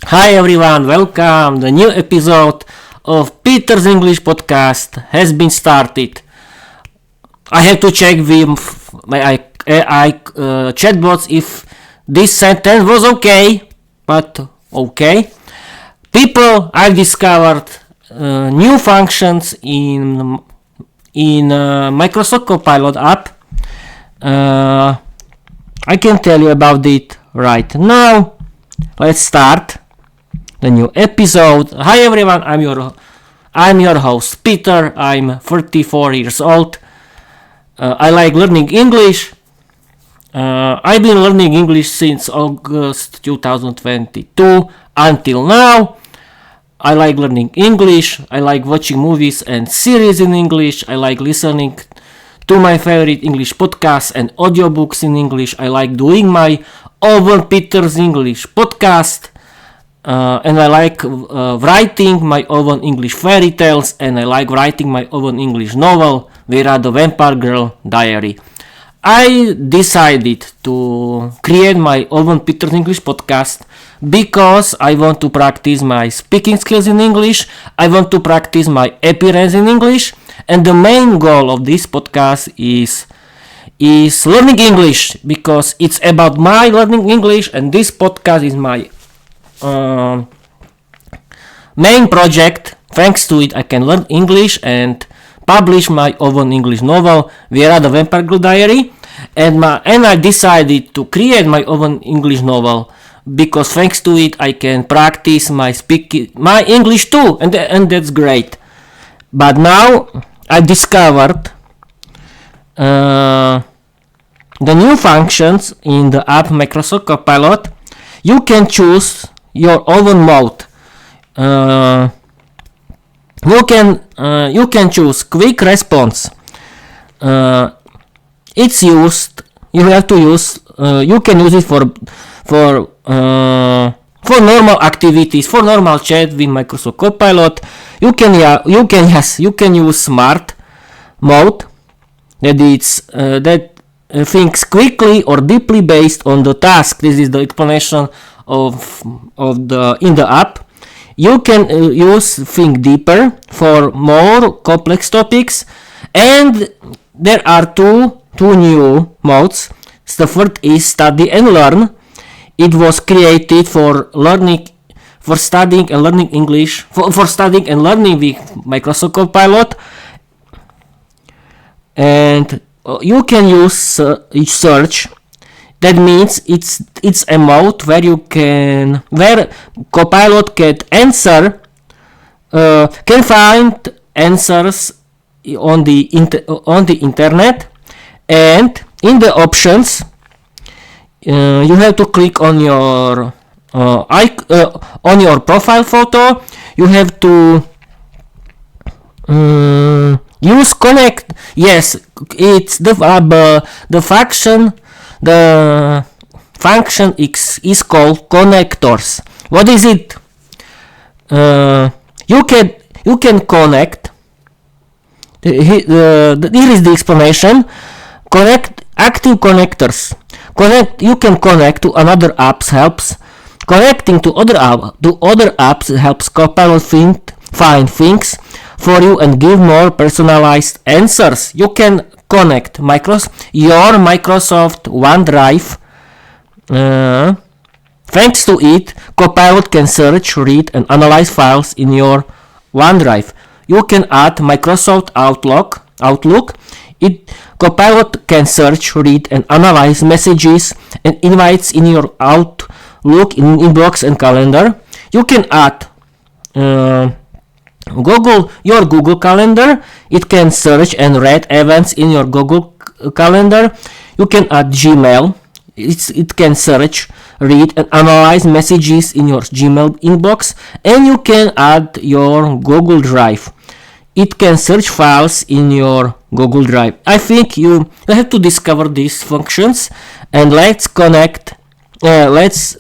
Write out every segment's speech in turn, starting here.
Hi everyone, welcome. The new episode of Peter's English podcast has been started. I have to check with my AI chatbots if this sentence was okay, but okay. People, I've discovered new functions in Microsoft Copilot app. I can tell you about it right now. Let's start the new episode. Hi everyone, I'm your host Peter. I'm 34 years old. I like learning English. I've been learning English since August 2022 until now. I like learning English. I like watching movies and series in English. I like listening to my favorite English podcasts and audiobooks in English. I like doing my own Peter's English podcast. And I like writing my own English fairy tales, and I like writing my own English novel, Vera the Vampire Girl Diary. I decided to create my own Peter's English podcast because I want to practice my speaking skills in English, I want to practice my appearance in English, and the main goal of this podcast is learning English, because it's about my learning English, and this podcast is my main project. Thanks to it I can learn English and publish my own English novel, Vera the Vampire Girl Diary, and I decided to create my own English novel because thanks to it I can practice my English too, and that's great. But now I discovered the new functions in the app Microsoft Copilot. You can choose your own mode. You can choose quick response. It's used. You have to use. You can use it for normal activities, for normal chat with Microsoft Copilot. You can use smart mode. That thinks quickly or deeply based on the task. This is the explanation of the app. You can use think deeper for more complex topics, and there are two new modes. The first is study and learn. It was created for studying and learning English, for studying and learning with Microsoft Copilot, and you can use search. That means it's a mode where Copilot can find answers on the internet, and in the options you have to click on your profile photo. You have to use connect. Yes, it's the function. The function is called connectors. What is it? You can connect. Here is the explanation. Connect active connectors. You can connect to another apps. Helps connecting to other apps helps Copilot find things for you and give more personalized answers. You can connect your Microsoft OneDrive. Thanks to it, Copilot can search, read, and analyze files in your OneDrive. You can add Microsoft Outlook. Copilot can search, read, and analyze messages and invites in your Outlook, inbox, and calendar. You can add your Google Calendar. It can search and read events in your Google Calendar. You can add Gmail. It can search, read, and analyze messages in your Gmail inbox. And you can add your Google Drive. It can search files in your Google Drive. I think you have to discover these functions, and let's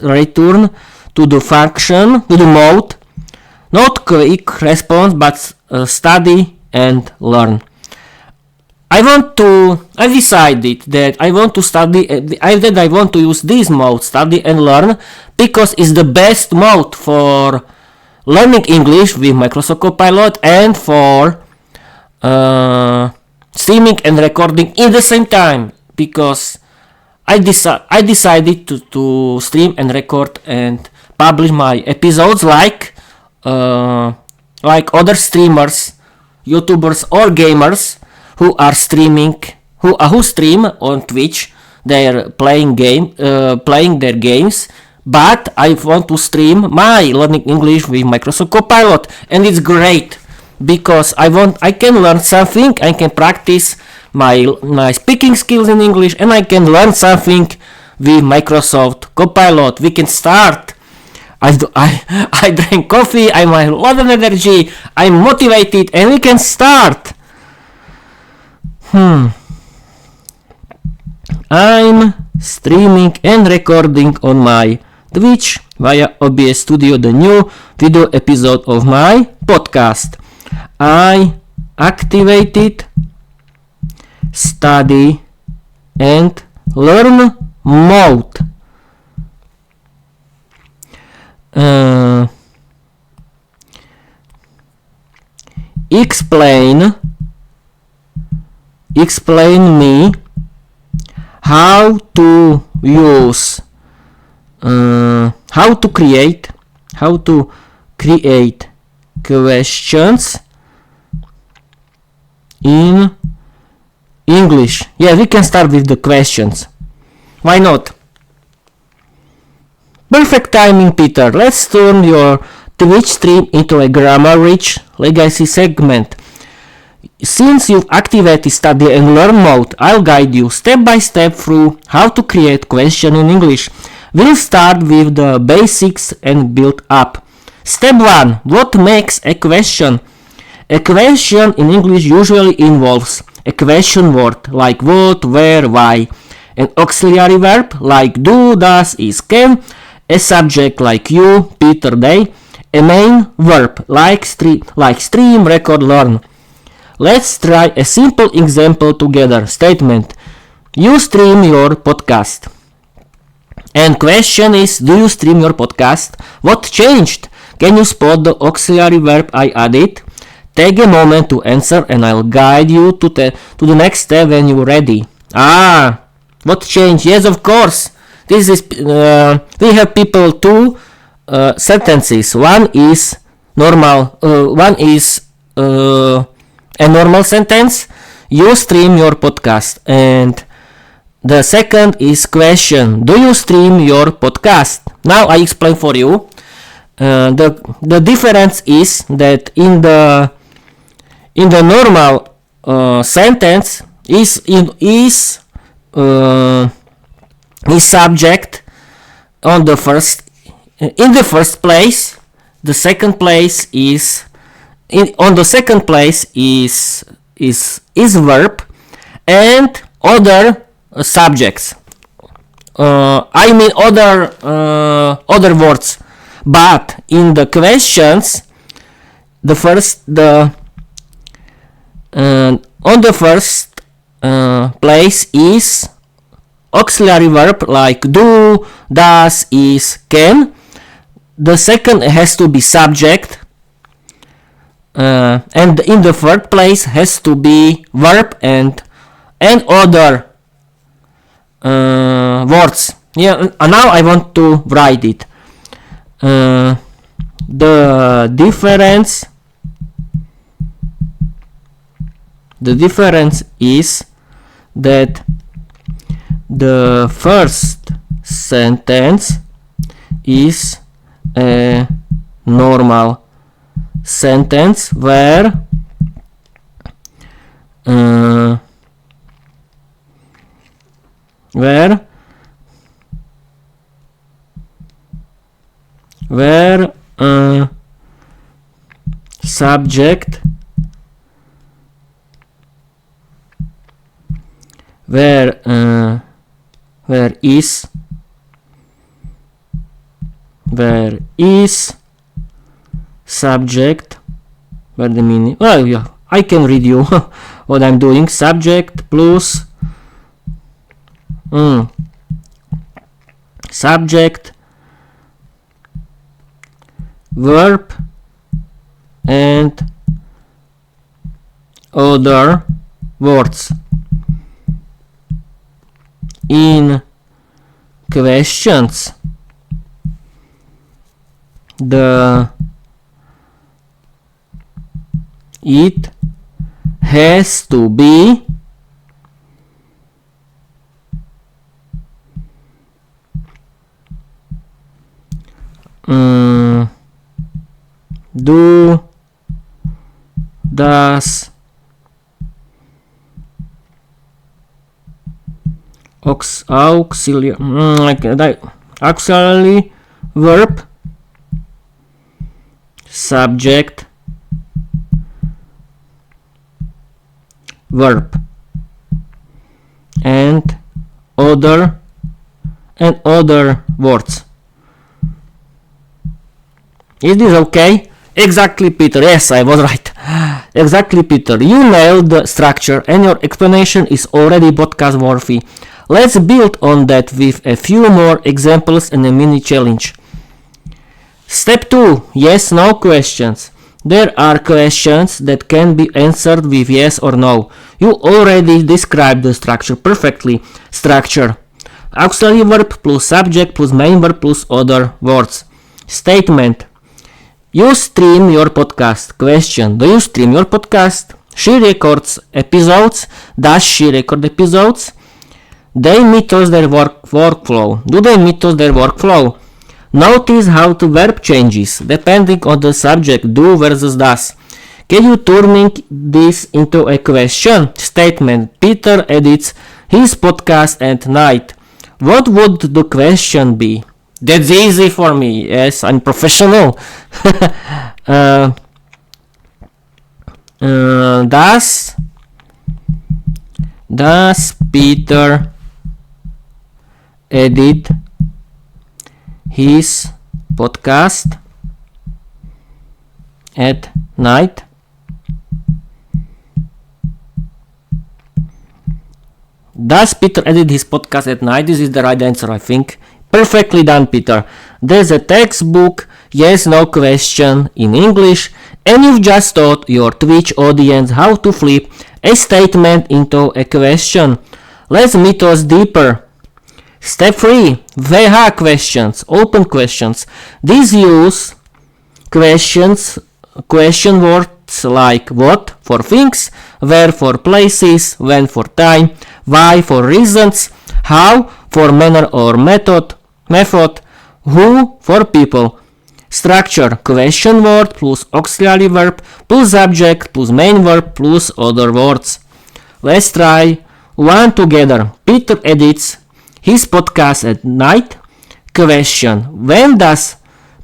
return to the function, to the mode. Not quick response, but study and learn. I decided that I want to study, that I want to use this mode, study and learn, because it's the best mode for learning English with Microsoft Copilot and for streaming and recording in the same time, because I decided to stream and record and publish my episodes like other streamers, YouTubers or gamers who are streaming, who stream on Twitch. They're playing their games, but I want to stream my learning English with Microsoft Copilot, and it's great because I can learn something, I can practice my speaking skills in English, and I can learn something with Microsoft Copilot. We can start. I drink coffee, I have a lot of energy, I'm motivated, and we can start. I'm streaming and recording on my Twitch via OBS Studio the new video episode of my podcast. I activated study and learn mode. Explain me how to use how to create questions in English. Yeah, we can start with the questions. Why not? Perfect timing, Peter. Let's turn your Twitch stream into a grammar-rich legacy segment. Since you've activated study and learn mode, I'll guide you step by step through how to create question in English. We'll start with the basics and build up. Step 1. What makes a question? A question in English usually involves a question word like what, where, why, an auxiliary verb like do, does, is, can, a subject like you, Peter, they, a main verb like stream, record, learn. Let's try a simple example together. Statement: you stream your podcast. And question is, do you stream your podcast? What changed? Can you spot the auxiliary verb I added? Take a moment to answer and I'll guide you to the next step when you're ready. What changed? Yes, of course. This is we have people two sentences. One is normal. One is a normal sentence. You stream your podcast, and the second is question. Do you stream your podcast? Now I explain for you. The difference is that in the normal sentence is subject on the first in the first place. The second place is on the second place is verb and other subjects. I mean other words. But in the questions, on the first place is auxiliary verb like do, does, is, can. The second has to be subject, and in the third place has to be verb and other words. Yeah, now I want to write it. The difference is that the first sentence is a normal sentence where subject where is subject, where the meaning, well, yeah, I can read you what I'm doing. Subject plus subject, verb, and other words. In questions, it has to be do, does, auxiliary verb, subject, verb, and other words. Is this okay? Exactly, Peter. Yes, I was right. Exactly, Peter. You nailed the structure and your explanation is already podcast worthy. Let's build on that with a few more examples and a mini challenge. Step 2. Yes/no questions. There are questions that can be answered with yes or no. You already described the structure perfectly. Structure: auxiliary verb plus subject plus main verb plus other words. Statement: you stream your podcast. Question: do you stream your podcast? She records episodes. Does she record episodes? They mythos their workflow. Do they mythos their workflow? Notice how the verb changes depending on the subject, do versus does. Can you turning this into a question? Statement: Peter edits his podcast at night. What would the question be? That's easy for me. Yes, I'm professional. Does Peter edit his podcast at night? Does Peter edit his podcast at night? This is the right answer, I think. Perfectly done, Peter. There's a textbook yes/no question in English, and you've just taught your Twitch audience how to flip a statement into a question. Let's mythos deeper. Step 3. VH questions, open questions. These use question words like what for things, where for places, when for time, why for reasons, how for manner or method, who for people. Structure: question word plus auxiliary verb plus subject plus main verb plus other words. Let's try one together. Peter edits his podcast at night. Question: when does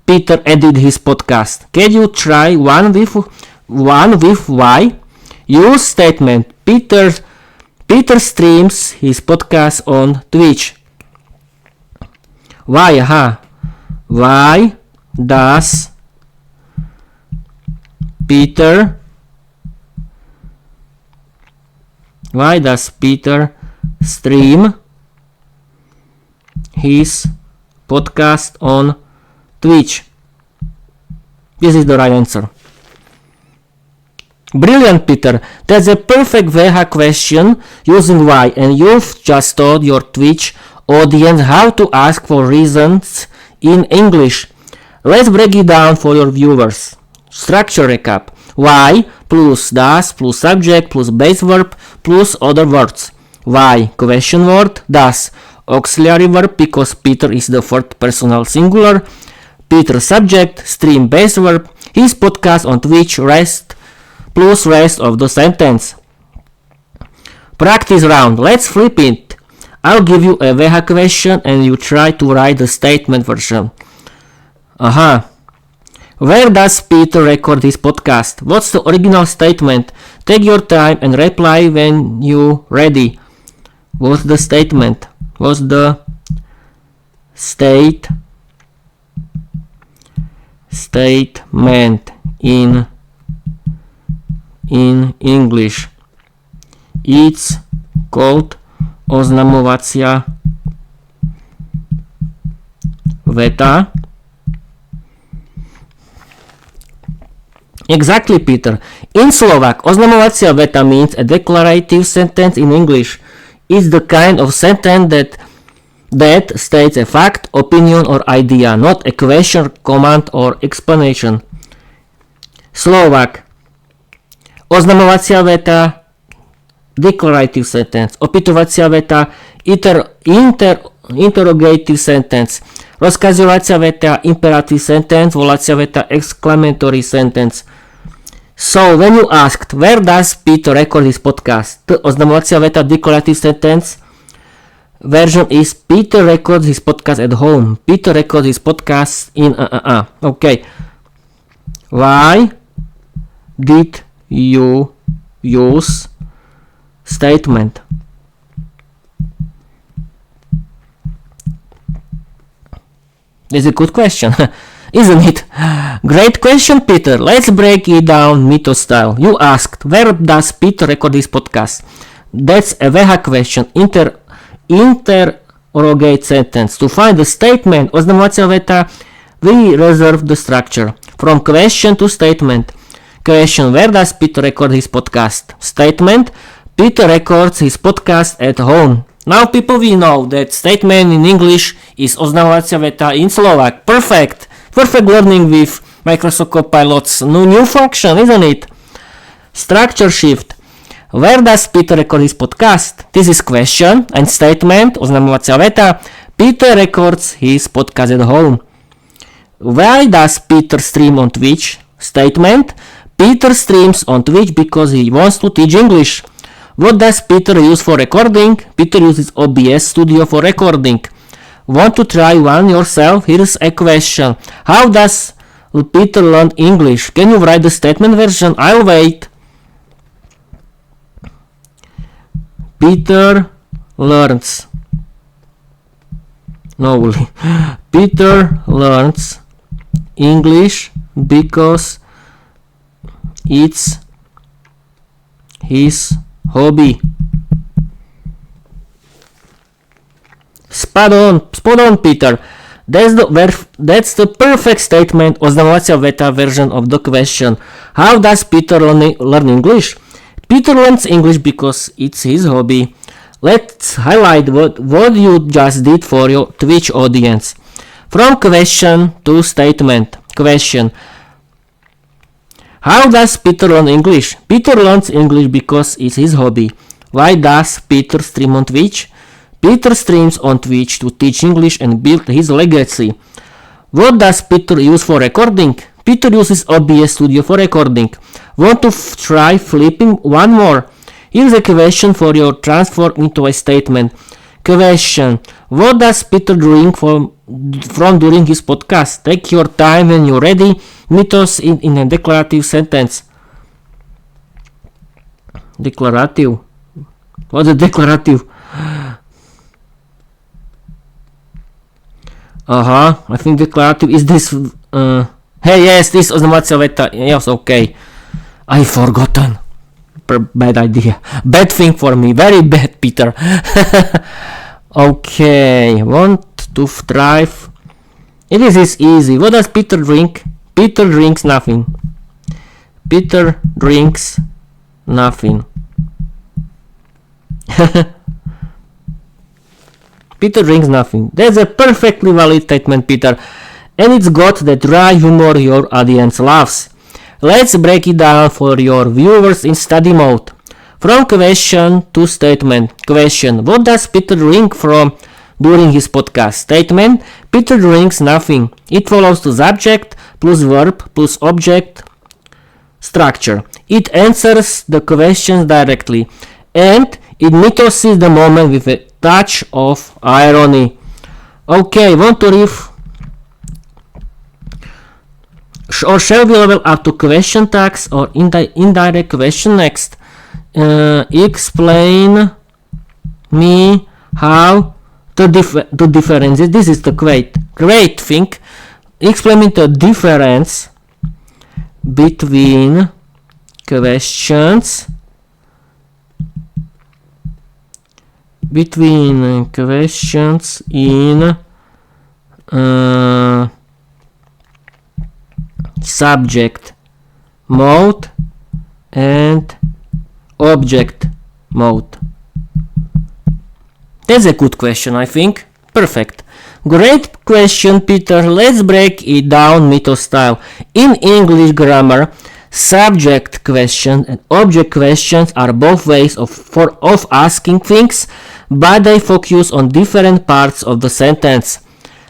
Peter edit his podcast? Can you try one with why? Use statement: Peter streams his podcast on Twitch. Why? Why does Peter stream his podcast on Twitch? This is the right answer. Brilliant, Peter. That's a perfect VH question using why, and you've just taught your Twitch audience how to ask for reasons in English. Let's break it down for your viewers. Structure recap: why plus does plus subject plus base verb plus other words. Why question word, does auxiliary verb because Peter is the third personal singular, Peter subject, stream base verb, his podcast on Twitch, rest plus rest of the sentence. Practice round. Let's flip it. I'll give you a VH question and you try to write the statement version. Where does Peter record his podcast? What's the original statement? Take your time and reply when you ready. What's the statement? What's the statement in in English. It's called oznamovacia veta. Exactly, Peter. In Slovak, oznamovacia veta means a declarative sentence in English. It's the kind of sentence that states a fact, opinion, or idea, not a question, command, or explanation. Slovak. Oznamovacia veta, declarative sentence. Opytovacia veta, interrogative sentence. Rozkazovacia veta, imperative sentence. Volacia veta, exclamatory sentence. So, when you asked, where does Peter record his podcast? Oznamovacia veta, declarative sentence. Version is Peter records his podcast at home. Peter records his podcast in Okay. Why did you use statement? This is a good question, isn't it? Great question, Peter. Let's break it down mythos style. You asked, where does Peter record his podcast? That's a VH question. Interrogate sentence. To find the statement, oznamovacia veta, we reserve the structure. From question to statement. Question, where does Peter record his podcast? Statement, Peter records his podcast at home. Now people will know that statement in English is oznamovacia veta in Slovak. Perfect. Perfect learning with Microsoft Copilot's new function, isn't it? Structure shift. Where does Peter record his podcast? This is question and statement, oznamovacia veta. Peter records his podcast at home. Why does Peter stream on Twitch? Statement, Peter streams on Twitch because he wants to teach English. What does Peter use for recording? Peter uses OBS Studio for recording. Want to try one yourself? Here's a question. How does Peter learn English? Can you write the statement version? I'll wait. Peter learns. No, Peter learns English because it's his hobby. Spot on, Peter. That's the perfect statement, oznamovacia veta version of the question. How does Peter learn English? Peter learns English because it's his hobby. Let's highlight what you just did for your Twitch audience. From question to statement. Question. How does Peter learn English? Peter learns English because it's his hobby. Why does Peter stream on Twitch? Peter streams on Twitch to teach English and build his legacy. What does Peter use for recording? Peter uses OBS Studio for recording. Want to try flipping one more? Here's a question for your transform into a statement. Question. What does Peter drink from during his podcast? Take your time when you're ready. Mythos in a declarative sentence. Declarative. What's a declarative? I think declarative is this. Hey, yes, this oznamovacia veta. Yes, okay. I forgotten. Bad idea. Bad thing for me. Very bad, Peter. Okay. Want to thrive? It is easy. What does Peter drink? Peter drinks nothing. Peter drinks nothing. Peter drinks nothing. That's a perfectly valid statement, Peter. And it's got the dry humor your audience loves. Let's break it down for your viewers in study mode. From question to statement. Question. What does Peter drink from during his podcast? Statement. Peter drinks nothing. It follows the subject plus verb plus object structure. It answers the questions directly. And it mythoses the moment with a touch of irony. Okay, want to riff? Or shall we level up to question tags or indirect question next? Explain me how the difference. This is the great thing. Explain me the difference between questions in subject mode and object mode. That's a good question, I think. Perfect. Great question, Peter. Let's break it down mythos style. In English grammar, subject questions and object questions are both ways of asking things, but they focus on different parts of the sentence.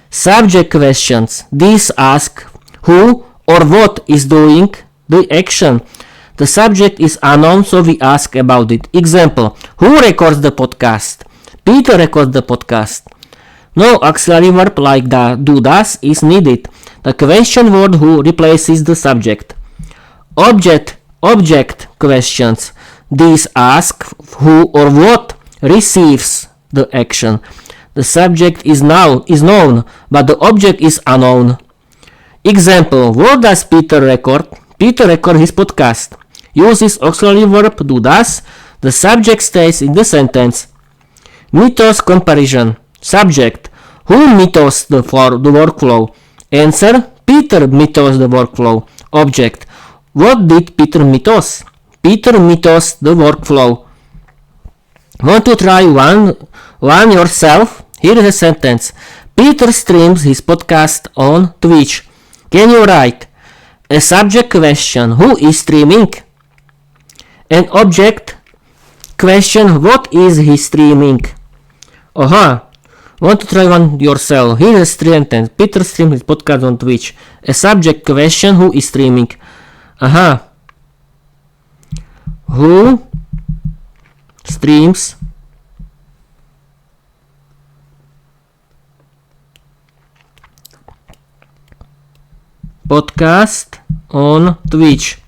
Subject questions, these ask who or what is doing the action. The subject is unknown, so we ask about it. Example, who records the podcast? Peter records the podcast. No auxiliary verb like do does is needed. The question word who replaces the subject. Object questions. These ask who or what receives the action. The subject is known, but the object is unknown. Example, what does Peter record? Peter records his podcast. Uses auxiliary verb do does. The subject stays in the sentence. Mythos comparison. Subject, who mythos the workflow? Answer, Peter mythos the workflow. Object, what did Peter mythos? Peter mythos the workflow. Want to try one yourself? Here is a sentence. Peter streams his podcast on Twitch. Can you write a subject question, who is streaming? An object question, what is he streaming? Want to try one yourself? Here is a sentence. Peter streams his podcast on Twitch. A subject question, who is streaming? Who streams podcast on Twitch?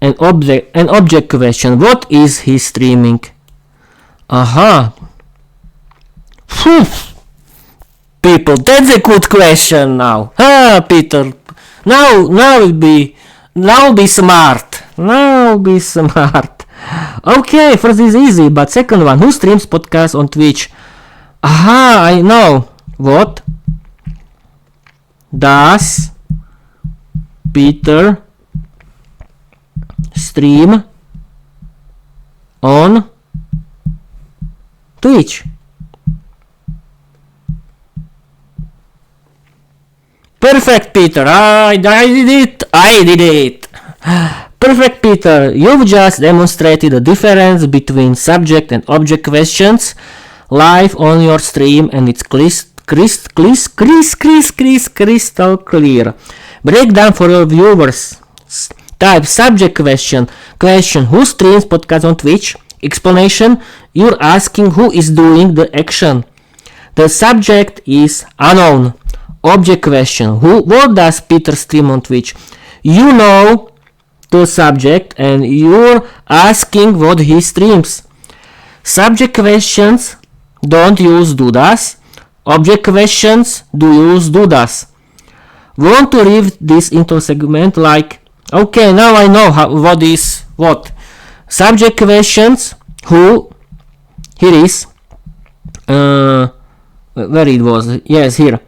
An object question, what is he streaming? People, that's a good question now. Peter, now be smart. Now be smart. Okay, first is easy, but second one, who streams podcast on Twitch? I know. What does Peter stream on Twitch? Perfect, Peter. I did it. Perfect, Peter. You've just demonstrated the difference between subject and object questions live on your stream, and it's crystal clear. Breakdown for your viewers. Type subject question, who streams podcast on Twitch? Explanation, you're asking who is doing the action. The subject is unknown. Object question, what does Peter stream on Twitch? You know the subject and you're asking what he streams. Subject questions don't use do does. Object questions do use do does. Want to read this into a segment like, okay, now I know what is what. Subject questions, who, here is, where it was, yes, here.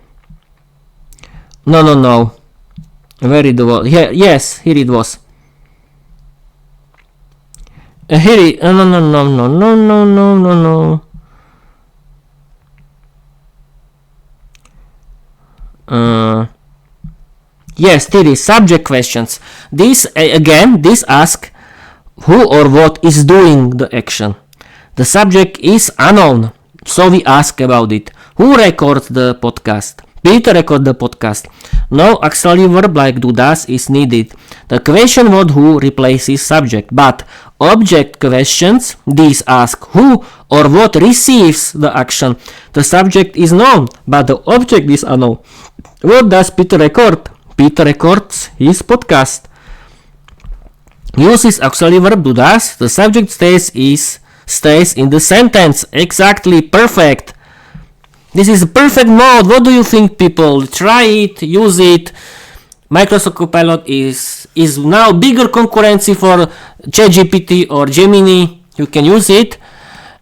No, where it was, here, yes, here it was. Here, no. Yes, there is subject questions. This ask who or what is doing the action. The subject is unknown, so we ask about it. Who records the podcast? Peter records the podcast. No auxiliary verb like do does is needed. The question word who replaces subject, but object questions, these ask who or what receives the action. The subject is known, but the object is unknown. What does Peter record? Peter records his podcast. Uses auxiliary verb do does. The subject stays in the sentence. Exactly, perfect. This is a perfect mode. What do you think, people? Try it, use it. Microsoft Copilot is now bigger concurrency for ChatGPT or Gemini. You can use it.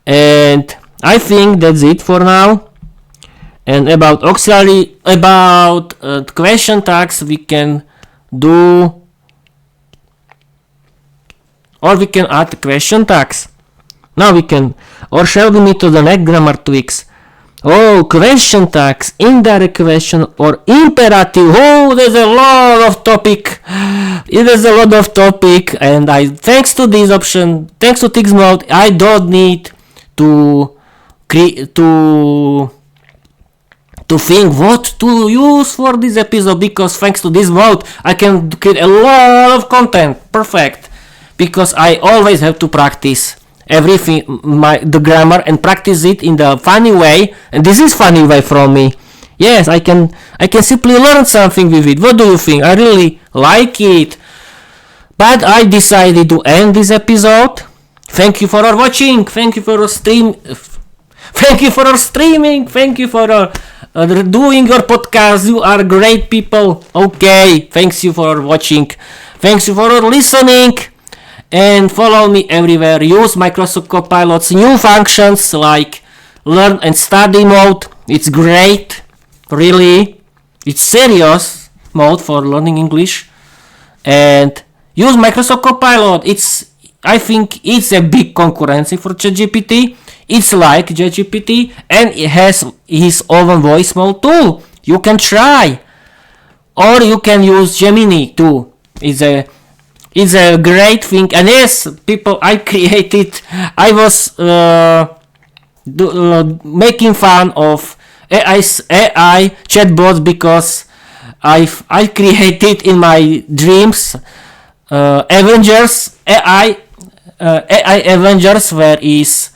And I think that's it for now. And about auxiliary, about question tags, we can do, or we can add question tags. Now we can, or shall we move to the next grammar tweaks? Oh, question tags, indirect question or imperative. Oh, there's a lot of topic. It is a lot of topic, and thanks to this option, thanks to text mode, I don't need to think what to use for this episode, because thanks to this mode I can create a lot of content. Perfect, because I always have to practice everything, the grammar, and practice it in the funny way, and this is funny way from me. Yes, I can simply learn something with it. What do you think? I really like it. But I decided to end this episode. Thank you for watching. Thank you for streaming. Thank you for streaming. Thank you for doing your podcast. You are great people. Okay, thanks you for watching. Thanks you for listening. And follow me everywhere. Use Microsoft Copilot's new functions like learn and study mode. It's great. Really. It's serious mode for learning English. And use Microsoft Copilot. I think it's a big concurrency for ChatGPT. It's like ChatGPT, and it has his own voice mode too. You can try. Or you can use Gemini too. It's a great thing. And yes, people, I was making fun of AI chatbots, because I created in my dreams Avengers AI Avengers, where is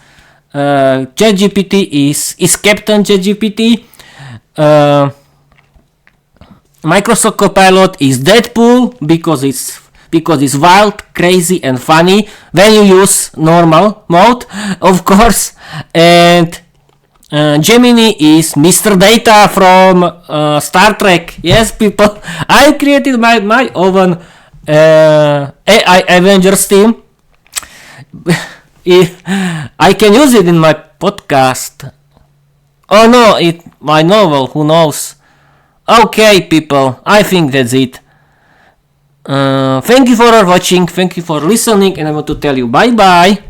ChatGPT is Captain ChatGPT. Microsoft Copilot is Deadpool, because it's wild, crazy, and funny when you use normal mode, of course. And Gemini is Mr. Data from Star Trek. Yes, people, I created my own AI Avengers team. I can use it in my podcast. Oh no, my novel, who knows. Okay, people, I think that's it. Thank you for watching, thank you for listening, and I want to tell you bye bye.